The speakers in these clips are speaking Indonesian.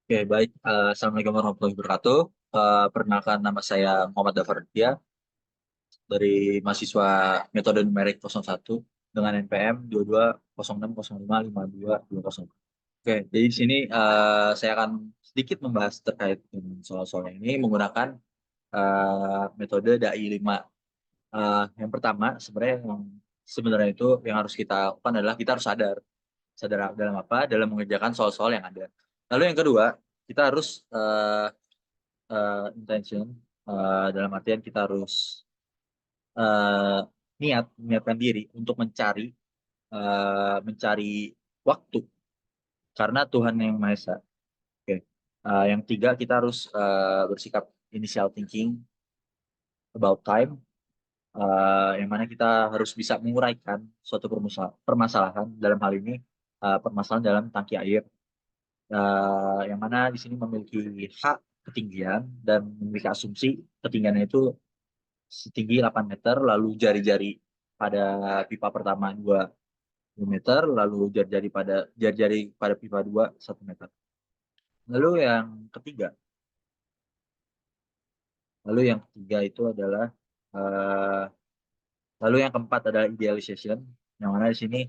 Oke, baik. Assalamualaikum warahmatullahi wabarakatuh. Perkenalkan, nama saya Muhammad Dafar Dia dari mahasiswa metode numerik 01 dengan NPM 2206055220. Oke, jadi di sini saya akan sedikit membahas terkait dengan soal-soal ini menggunakan metode DAI 5. Yang pertama, sebenarnya itu yang harus kita lakukan adalah kita harus sadar. Sadar dalam apa? Dalam mengerjakan soal-soal yang ada. Lalu yang kedua, kita harus intention, dalam artian kita harus eh, niatkan diri untuk mencari waktu karena Tuhan yang Maha Esa. Oke. Yang tiga, kita harus bersikap initial thinking about time, yang mana kita harus bisa menguraikan suatu permasalahan, dalam hal ini permasalahan dalam tangki air, yang mana di sini memiliki hak ketinggian dan memiliki asumsi ketinggiannya itu setinggi 8 meter, lalu jari-jari pada pipa pertama 2 meter, lalu jari-jari pada pipa 2 1 meter. Lalu yang ketiga, lalu yang ketiga itu adalah eh, lalu yang keempat adalah idealization, yang mana di sini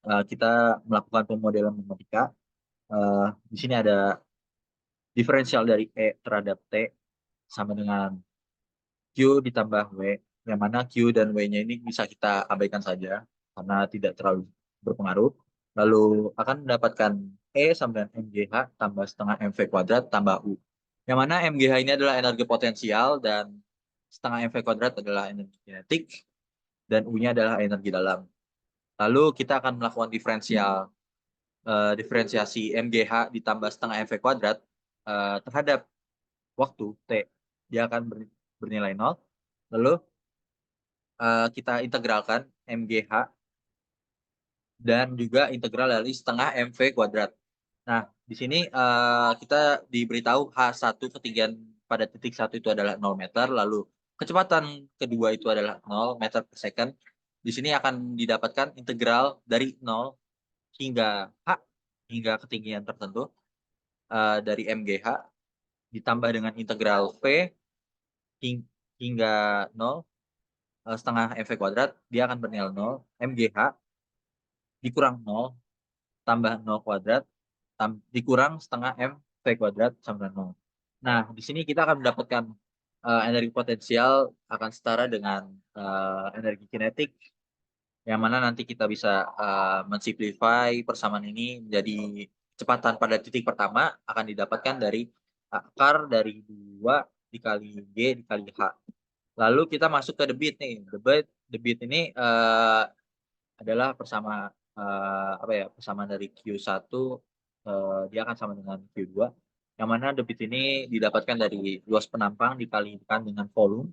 kita melakukan pemodelan matematika. Di sini ada diferensial dari E terhadap T sama dengan Q ditambah W, yang mana Q dan W-nya ini bisa kita abaikan saja karena tidak terlalu berpengaruh. Lalu akan mendapatkan E sama dengan MGH tambah setengah MV kuadrat tambah U. Yang mana MGH ini adalah energi potensial dan setengah MV kuadrat adalah energi kinetik dan U-nya adalah energi dalam. Lalu kita akan melakukan diferensiasi MGH ditambah setengah MV kuadrat terhadap waktu T. Dia akan bernilai 0. Lalu kita integralkan MGH dan juga integral dari setengah MV kuadrat. Nah, di sini kita diberitahu H1 ketinggian pada titik satu itu adalah 0 meter, lalu kecepatan kedua itu adalah 0 meter per second. Di sini akan didapatkan integral dari 0 hingga H, hingga ketinggian tertentu dari MGH, ditambah dengan integral V hingga 0, setengah MV kuadrat, dia akan bernilai 0. MGH dikurang 0 tambah 0 kuadrat dikurang setengah M V kuadrat sama dengan 0. Nah, di sini kita akan mendapatkan energi potensial akan setara dengan energi kinetik, yang mana nanti kita bisa mensimplify persamaan ini menjadi kecepatan pada titik pertama akan didapatkan dari akar dari 2 dikali G dikali H. Lalu kita masuk ke debit nih. Debit ini adalah persamaan dari Q1, dia akan sama dengan Q2, yang mana debit ini didapatkan dari luas penampang dikalikan dengan volume,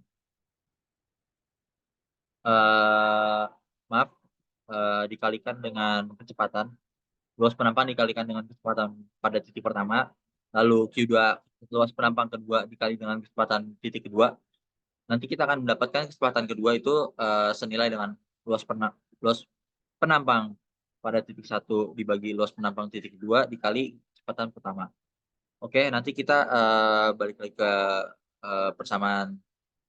eh, maaf, dikalikan dengan kecepatan. Luas penampang dikalikan dengan kecepatan pada titik pertama, lalu Q2 luas penampang kedua dikali dengan kecepatan titik kedua. Nanti kita akan mendapatkan kecepatan kedua itu senilai dengan luas penampang pada titik satu dibagi luas penampang titik dua dikali kecepatan pertama. Oke, nanti kita balik lagi ke persamaan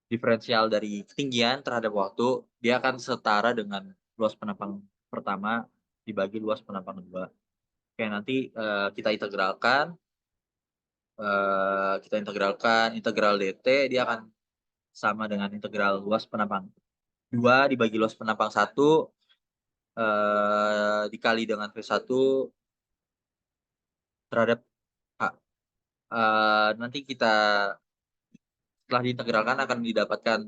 diferensial dari ketinggian terhadap waktu. Dia akan setara dengan luas penampang pertama dibagi luas penampang kedua. Oke, nanti kita integralkan integral dt, dia akan sama dengan integral luas penampang 2 dibagi luas penampang satu dikali dengan V1 terhadap H. Nanti kita setelah diintegralkan akan didapatkan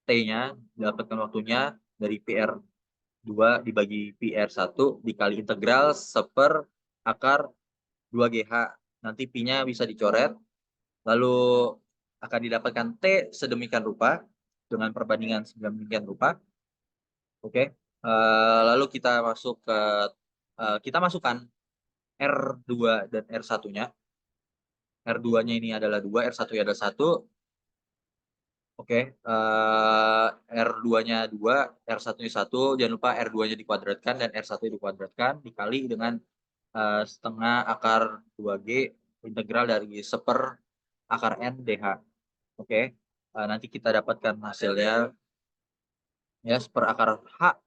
T-nya, didapatkan waktunya dari PR2 dibagi PR1 dikali integral seper akar 2GH. Nanti Pi-nya bisa dicoret, lalu akan didapatkan T sedemikian rupa dengan perbandingan sedemikian rupa. Oke. Lalu kita masukkan R2 dan R1-nya. R2-nya ini adalah 2, R1-nya adalah 1. Oke, R2-nya 2, R1-nya 1. Jangan lupa R2-nya dikuadratkan dan R1 dikuadratkan dikali dengan setengah akar 2G integral dari 1/akar N DH. Oke, nanti kita dapatkan hasilnya ya 1/akar H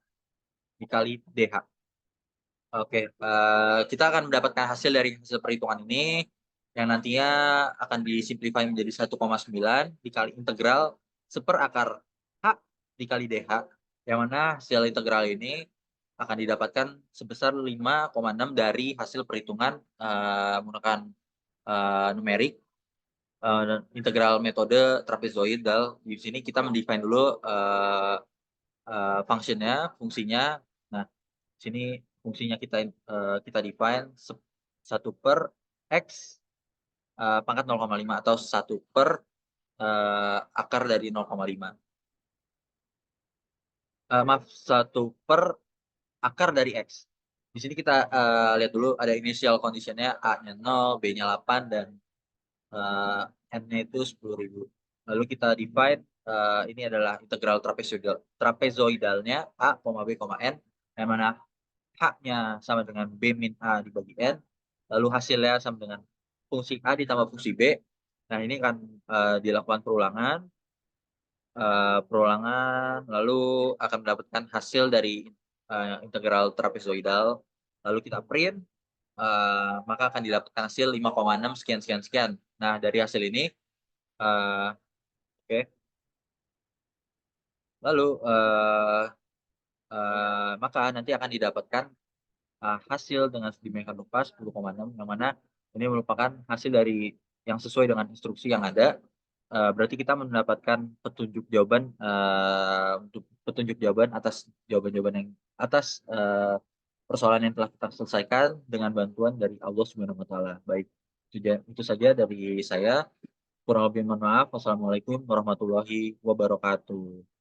dikali DH. Oke, kita akan mendapatkan hasil dari hasil perhitungan ini, yang nantinya akan di-simplify menjadi 1,9 dikali integral 1/akar H dikali DH, yang mana hasil integral ini akan didapatkan sebesar 5,6 dari hasil perhitungan, menggunakan, numerik, dan integral metode trapezoidal. Di sini kita mendefine dulu, fungsinya. Nah, sini fungsinya kita define 1/x, pangkat 0,5 atau 1/, akar dari 0,5. Maaf, 1/akar dari x. Di sini kita, lihat dulu ada initial condition-nya A-nya 0, B-nya 8, dan, eee, N-nya itu 10.000. Lalu kita define, ini adalah integral trapezoidalnya A, B, N, yang mana H-nya sama dengan B min A dibagi N, lalu hasilnya sama dengan fungsi A ditambah fungsi B. Nah, ini kan, dilakukan perulangan, lalu akan mendapatkan hasil dari, integral trapezoidal, lalu kita print, maka akan didapatkan hasil 5,6 sekian sekian sekian. Nah, dari hasil ini, eee, oke, lalu, maka nanti akan didapatkan hasil dengan sedemikian rupa 10,6, yang mana ini merupakan hasil dari yang sesuai dengan instruksi yang ada, berarti kita mendapatkan untuk petunjuk jawaban atas jawaban-jawaban yang atas, persoalan yang telah kita selesaikan dengan bantuan dari Allah Subhanahu wa taala. Baik, itu saja dari saya, kurang lebih mohon maaf. Wassalamualaikum warahmatullahi wabarakatuh.